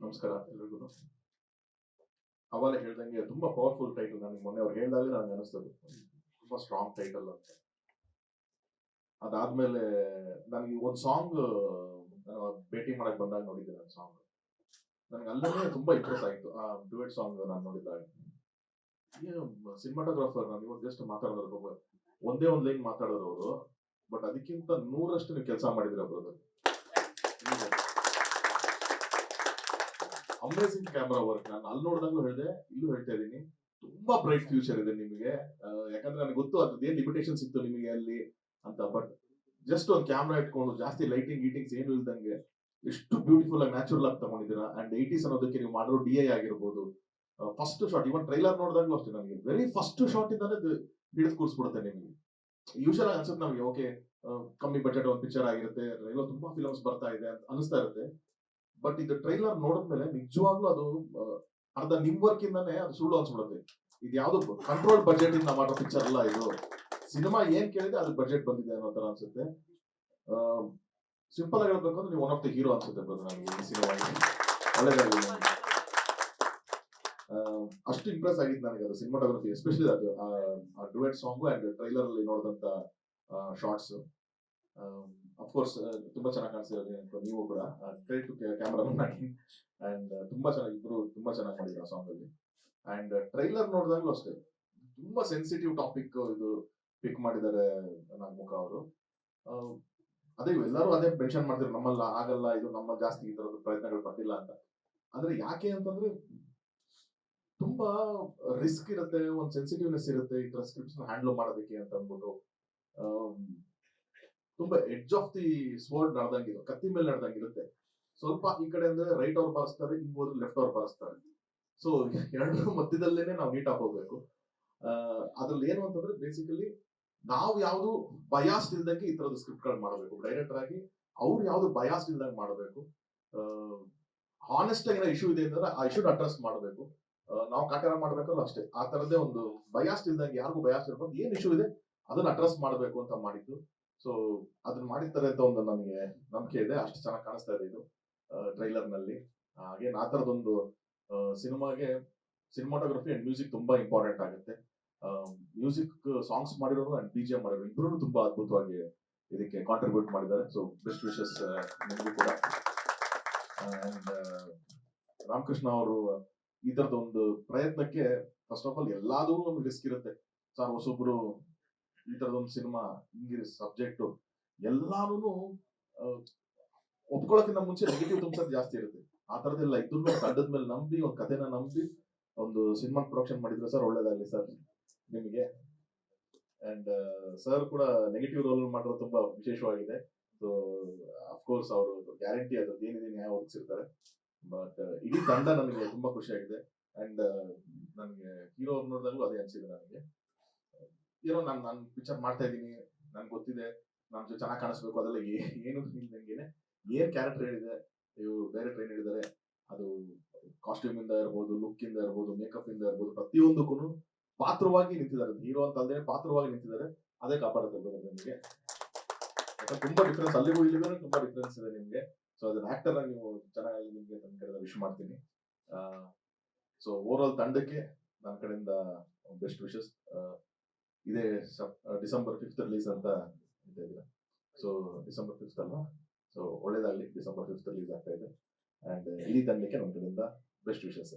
ನಮಸ್ಕಾರ ಎಲ್ರಿಗೂ. ಅವಾಗಲೇ ಹೇಳ್ದಂಗೆ ತುಂಬಾ ಪವರ್ಫುಲ್ ಟೈಟಲ್. ನನಗೆ ಮೊನ್ನೆ ಅವ್ರು ಹೇಳಿದಾಗ ನನಗೆ ಅನಿಸ್ತದೆ ತುಂಬಾ ಸ್ಟ್ರಾಂಗ್ ಟೈಟಲ್ ಅಂತ. ಅದಾದ್ಮೇಲೆ ನನಗೆ ಒಂದು ಸಾಂಗ್ ಭೇಟಿ ಮಾಡಕ್ ಬಂದಾಗ ನೋಡಿದ್ದೆ ನನ್ನ ಸಾಂಗ್. ನನಗೆ ಅಲ್ಲೇ ತುಂಬಾ ಇಂಪ್ರೆಸ್ ಆಯಿತು ಆ ಡುಯೆಟ್ ಸಾಂಗ್ ನಾನು ನೋಡಿದಾಗ. ಸಿನಿಮಾಟೋಗ್ರಾಫರ್ ನಾನು ಇವಾಗ ಜಸ್ಟ್ ಮಾತಾಡೋದು ಒಂದೇ ಒಂದು ಲೈನ್ ಮಾತಾಡೋರು ಅವರು, ಬಟ್ ಅದಕ್ಕಿಂತ 100ರಷ್ಟು ನೀವು ಕೆಲಸ ಮಾಡಿದಿರ ಬ್ರದರ್. Amazing camera work. ನಾನು ಅಲ್ಲಿ ನೋಡಿದಾಗಲೂ ಹೇಳಿದೆ, ಇಲ್ಲೂ ಹೇಳ್ತಾ ಇದ್ದೀನಿ, ತುಂಬಾ ಬ್ರೈಟ್ ಫ್ಯೂಚರ್ ಇದೆ ನಿಮಗೆ. ಯಾಕಂದ್ರೆ ನನಗೆ ಗೊತ್ತು ಅದ್ರದ್ದು ಏನ್ ಲಿಮಿಟೇಷನ್ಸ್ ಇತ್ತು ನಿಮಗೆ ಅಲ್ಲಿ ಅಂತ. ಬಟ್ ಜಸ್ಟ್ ಒಂದು ಕ್ಯಾಮ್ರಾ ಇಟ್ಕೊಂಡು ಜಾಸ್ತಿ ಲೈಟಿಂಗ್ ಗೀಟಿಂಗ್ಸ್ ಏನು ಇಲ್ದಂಗೆ ಎಷ್ಟು ಬ್ಯೂಟಿಫುಲ್ ಆಗಿ ನ್ಯಾಚುರಲ್ ಆಗಿ ತಗೊಂಡಿದ್ದೀರಾ. ಅಂಡ್ 80s ಅನ್ನೋದಕ್ಕೆ ನೀವು ಮಾಡಿರೋ DI ಆಗಿರ್ಬೋದು, ಫಸ್ಟ್ ಶಾಟ್, ಇವನ್ ಟ್ರೈಲರ್ ನೋಡಿದಾಗ್ಲೂ ಅಷ್ಟೇ, ನನಗೆ ವೆರಿ ಫಸ್ಟ್ ಶಾಟ್ ಇಂದಾನೆ ಹಿಡಿದು ಕೂರಿಸ್ಬಿಡುತ್ತೆ ನಿಮಗೆ. ಯೂಶಲ್ ಆಗಿ ಅನ್ಸುತ್ತೆ ನಮಗೆ, ಓಕೆ ಕಮ್ಮಿ ಬಜೆಟ್ ಒಂದು ಪಿಕ್ಚರ್ ಆಗಿರುತ್ತೆ, ತುಂಬಾ ಫಿಲಮ್ಸ್ ಬರ್ತಾ ಇದೆ ಅಂತ ಅನಿಸ್ತಾ ಇರುತ್ತೆ. ಬಟ್ ಇದು ಟ್ರೈಲರ್ ನೋಡಿದ್ಮೇಲೆ ನಿಜವಾಗ್ಲೂ ಅದು ಅರ್ಧ ನಿಮ್ ವರ್ಕ್ ಇಂದಾನೆ ಅದು ಸುಳ್ಳು ಅನ್ಸ್ಬಿಡುತ್ತೆ. ಇದು ಯಾವ್ದು ಕಂಟ್ರೋಲ್ ಬಜೆಟ್ ಇಂದ ಮಾಡೋ ಪಿಕ್ಚರ್ ಅಲ್ಲ ಇದು. ಸಿನಿಮಾ ಏನ್ ಕೇಳಿದೆ ಅದು ಬಜೆಟ್ ಬಂದಿದೆ ಅನ್ನೋ ತರ ಅನ್ಸುತ್ತೆ. ಸಿಂಪಲ್ ಆಗಿ ಹೇಳ್ಬೇಕು ಅಂದ್ರೆ ನೀವು ಒನ್ ಆಫ್ ದ ಹೀರೋ ಅನ್ಸುತ್ತೆ ನನಗೆ ಈ ಸಿನಿಮಾ. ಒಳ್ಳೆದಾಗಿ ಅಷ್ಟು ಇಂಪ್ರೆಸ್ ಆಗಿತ್ತು ನನಗೆ ಅದು ಸಿನಿಮಾಟೋಗ್ರಫಿ, ಎಸ್ಪೆಷಲಿ ಅದು ಆ ಡುಯೆಟ್ ಸಾಂಗು ಅಂಡ್ ಟ್ರೈಲರ್ ಅಲ್ಲಿ ನೋಡಿದಂತ ಶಾರ್ಟ್ಸ್. ಅಫ್ಕೋರ್ಸ್ ತುಂಬಾ ಚೆನ್ನಾಗಿ ಕಾಣಿಸ್ತಿರೋದು ನೀವು ಕೂಡ. ಕ್ರೆಡಿಟ್ ಕ್ಯಾಮ್ರಾಮನ್ ಆಗಿ. ಅಂಡ್ ತುಂಬಾ ಚೆನ್ನಾಗಿ ಇಬ್ರು ತುಂಬಾ ಚೆನ್ನಾಗಿ ಮಾಡಿದ್ರು ಆ ಸಾಂಗ್ ಅಲ್ಲಿ. ಅಂಡ್ ಟ್ರೈಲರ್ ನೋಡಿದಾಗ್ಲೂ ಅಷ್ಟೇ ತುಂಬಾ ಸೆನ್ಸಿಟಿವ್ ಟಾಪಿಕ್ ಇದು ಪಿಕ್ ಮಾಡಿದ್ದಾರೆ ನಾಗಮುಖ ಅವರು. ಅದೇ ಎಲ್ಲರೂ ಅದೇ ಮೆನ್ಷನ್ ಮಾಡ್ತಾರೆ, ನಮ್ಮಲ್ಲ ಆಗಲ್ಲ, ಇದು ನಮ್ಮ ಜಾಸ್ತಿ ಈ ತರದ ಪ್ರಯತ್ನಗಳು ಪಟ್ಟಿಲ್ಲ ಅಂತ. ಅಂದ್ರೆ ಯಾಕೆ ಅಂತಂದ್ರೆ ತುಂಬಾ ರಿಸ್ಕ್ ಇರುತ್ತೆ, ಒಂದು ಸೆನ್ಸಿಟಿವ್ನೆಸ್ ಇರುತ್ತೆ ಈ ತರ ಸ್ಕ್ರಿಪ್ಟ್ಸ್ ಹ್ಯಾಂಡಲ್ ಮಾಡೋದಕ್ಕೆ ಅಂತ ಅಂದ್ಬಿಟ್ಟು. ತುಂಬಾ ಎಡ್ಜ್ ಆಫ್ ದಿ ಸ್ವರ್ಡ್ ನಡೆದಂಗಿದೆ, ಕತ್ತಿ ಮೇಲೆ ನಡೆದಂಗಿರುತ್ತೆ. ಸ್ವಲ್ಪ ಈ ಕಡೆ ಅಂದ್ರೆ ರೈಟ್ ಅವ್ರು ಬಾರಿಸ್ತಾರೆ, ಹಿಂಗೋದ್ರೆ ಲೆಫ್ಟ್ ಅವ್ರು ಬಾರಿಸ್ತಾರೆ. ಸೊ ಎರಡರ ಮಧ್ಯದಲ್ಲೇನೆ ನಾವು ನೀಟಾಗಿ ಹೋಗ್ಬೇಕು. ಅದ್ರಲ್ಲಿ ಏನು ಅಂತಂದ್ರೆ ಬೇಸಿಕಲಿ ನಾವು ಯಾವ್ದು ಬಯಾಸ್ಡ್ ಇಲ್ದಂಗೆ ಈ ತರದ ಸ್ಕ್ರಿಪ್ಟ್ ಗಳು ಮಾಡಬೇಕು. ಡೈರೆಕ್ಟರ್ ಆಗಿ ಅವ್ರು ಯಾವ್ದು ಬಯಾಸ್ಡ್ ಇಲ್ದಂಗೆ ಮಾಡಬೇಕು. ಹಾನೆಸ್ಟ್ ಆಗಿ ಏನೋ ಇಶ್ಯೂ ಇದೆ ಅಂದ್ರೆ ಆ ಇಶ್ಯೂನ ಅಡ್ರೆಸ್ ಮಾಡಬೇಕು. ನಾವು ಕಾಟಾರ ಮಾಡ್ಬೇಕಲ್ಲ ಅಷ್ಟೇ, ಆ ತರದೇ ಒಂದು ಬಯಾಸ್ಡ್ ಇಲ್ದಂಗೆ, ಯಾರಿಗೂ ಬಯಾಸ್ಡ್ ಇರ್ಬೋದು, ಏನ್ ಇಶ್ಯೂ ಇದೆ ಅದನ್ನ ಅಡ್ರೆಸ್ ಮಾಡಬೇಕು ಅಂತ ಮಾಡಿದ್ದು. ಸೊ ಅದನ್ನ ಮಾಡಿರ್ತಾರೆ ಅಂತ ಒಂದು ನನಗೆ ನಂಬಿಕೆ ಇದೆ. ಅಷ್ಟು ಚೆನ್ನಾಗಿ ಕಾಣಿಸ್ತಾ ಇದೆ ಇದು ಟ್ರೈಲರ್ ನಲ್ಲಿ. ಹಾಗೆ ಆ ತರದೊಂದು ಸಿನಿಮಾಗೆ ಸಿನಿಮಾಟೋಗ್ರಫಿ ಅಂಡ್ ಮ್ಯೂಸಿಕ್ ತುಂಬಾ ಇಂಪಾರ್ಟೆಂಟ್ ಆಗುತ್ತೆ. ಮ್ಯೂಸಿಕ್ ಸಾಂಗ್ಸ್ ಮಾಡಿರೋರು ಅಂಡ್ BGM ಮಾಡಿರೋರು ಇಬ್ರು ತುಂಬಾ ಅದ್ಭುತವಾಗಿ ಇದಕ್ಕೆ ಕಾಂಟ್ರಿಬ್ಯೂಟ್ ಮಾಡಿದ್ದಾರೆ. ಸೊ ಬೆಸ್ಟ್ ವಿಶಸ್ ನಿಮಗೂ ಕೂಡ. ಅಂಡ್ ರಾಮಕೃಷ್ಣ ಅವರು ಈ ತರದ ಒಂದು ಪ್ರಯತ್ನಕ್ಕೆ ಫಸ್ಟ್ ಆಫ್ ಆಲ್ ಎಲ್ಲಾದ್ರೂ ಒಂದು ರಿಸ್ಕ್ ಇರುತ್ತೆ ಸರ್. ಹೊಸೊಬ್ರು ಈ ತರದೊಂದು ಸಿನಿಮಾ ಹಿಂಗಿರೋ ಸಬ್ಜೆಕ್ಟ್ ಎಲ್ಲಾನು ಒಪ್ಕೊಳ್ಳೋಕ್ಕಿಂತ ಮುಂಚೆ ನೆಗೆಟಿವ್ ತುಂಬಿಸೋದು ಜಾಸ್ತಿ ಇರುತ್ತೆ. ಆ ತರದೆಲ್ಲ ಇದನ್ನು ತಂಡದ ಮೇಲೆ ನಂಬಿ, ಒಂದು ಕಥೆನ ನಂಬಿ ಒಂದು ಸಿನಿಮಾ ಪ್ರೊಡಕ್ಷನ್ ಮಾಡಿದ್ರೆ ಸರ್, ಒಳ್ಳೇದಾಗ್ಲಿ ಸರ್ ನಿಮಗೆ. ಅಂಡ್ ಸರ್ ಕೂಡ ನೆಗೆಟಿವ್ ರೋಲ್ ಮಾಡೋದು ತುಂಬಾ ವಿಶೇಷವಾಗಿದೆ. ಸೊ ಅಫ್ಕೋರ್ಸ್ ಅವರು ಗ್ಯಾರಂಟಿ ಅದ್ರದ್ದು ಏನಿದೆ ನ್ಯಾಯ ಒದಗಿಸಿರ್ತಾರೆ. ಬಟ್ ಇಡೀ ತಂಡ ನನಗೆ ತುಂಬಾ ಖುಷಿಯಾಗಿದೆ. ಅಂಡ್ ನನಗೆ ಹೀರೋ ಅವ್ರು ನೋಡಿದಾಗಲೂ ಅದೇ ಅನ್ಸಿದೆ ನನಗೆ. ಏನೋ ನಾನು ಪಿಕ್ಚರ್ ಮಾಡ್ತಾ ಇದ್ದೀನಿ, ನನ್ಗೆ ಗೊತ್ತಿದೆ ನಮ್ ಜೊತೆ ಚೆನ್ನಾಗಿ ಕಾಣಿಸ್ಬೇಕು, ಅದೆಲ್ಲ ಏನು ಇಲ್ದಂಗೆನೆ ಏನ್ ಕ್ಯಾರೆಕ್ಟರ್ ಹೇಳಿದೆ, ಇವು ಡೈರೆಕ್ಟರ್ ಏನ್ ಹೇಳಿದ್ದಾರೆ, ಅದು ಕಾಸ್ಟ್ಯೂಮ್ ಇಂದ ಇರ್ಬೋದು, ಲುಕ್ ಇಂದ ಇರ್ಬೋದು, ಮೇಕಪ್ ಇಂದ ಇರ್ಬೋದು, ಪ್ರತಿಯೊಂದಕ್ಕೂ ಪಾತ್ರವಾಗಿ ನಿಂತಿದ್ದಾರೆ. ಹೀರೋ ಅಂತ ಅಲ್ಲದೆ ಪಾತ್ರವಾಗಿ ನಿಂತಿದ್ದಾರೆ. ಅದೇ ಕಾಪಾಡುತ್ತೆ ನಿಮಗೆ. ಯಾಕಂದ್ರೆ ತುಂಬಾ ಡಿಫ್ರೆನ್ಸ್ ಅಲ್ಲಿಗೂ ಇಲ್ಲಿಗೂ ತುಂಬಾ ಡಿಫ್ರೆನ್ಸ್ ಇದೆ ನಿಮ್ಗೆ. ಸೊ ಅದನ್ನ ಆಕ್ಟರ್ ಆಗಿ ನೀವು ಚೆನ್ನಾಗಿ ನಿಮ್ಗೆ ನನ್ನ ಕಡೆಯಿಂದ ವಿಶ್ ಮಾಡ್ತೀನಿ. ಸೊ ಓವರ್ ಆಲ್ ತಂಡಕ್ಕೆ ನನ್ನ ಕಡೆಯಿಂದ ಬೆಸ್ಟ್ ವಿಶಸ್. ಇದೇ ಡಿಸೆಂಬರ್ 5th ರಿಲೀಸ್ ಅಂತ ಇದ್ದೀರಾ. ಸೊ ಡಿಸೆಂಬರ್ 5th ಅಲ್ವಾ? ಸೊ ಒಳ್ಳೇದಾಗ್ಲಿ, ಡಿಸೆಂಬರ್ 5th ರಿಲೀಸ್ ಆಗ್ತಾ ಇದೆ. ಅಂಡ್ ಇಡೀ ತಂಡಕ್ಕೆ ನಮ್ಮ ಕಡೆಯಿಂದ ಬೆಸ್ಟ್ ವಿಶಸ್.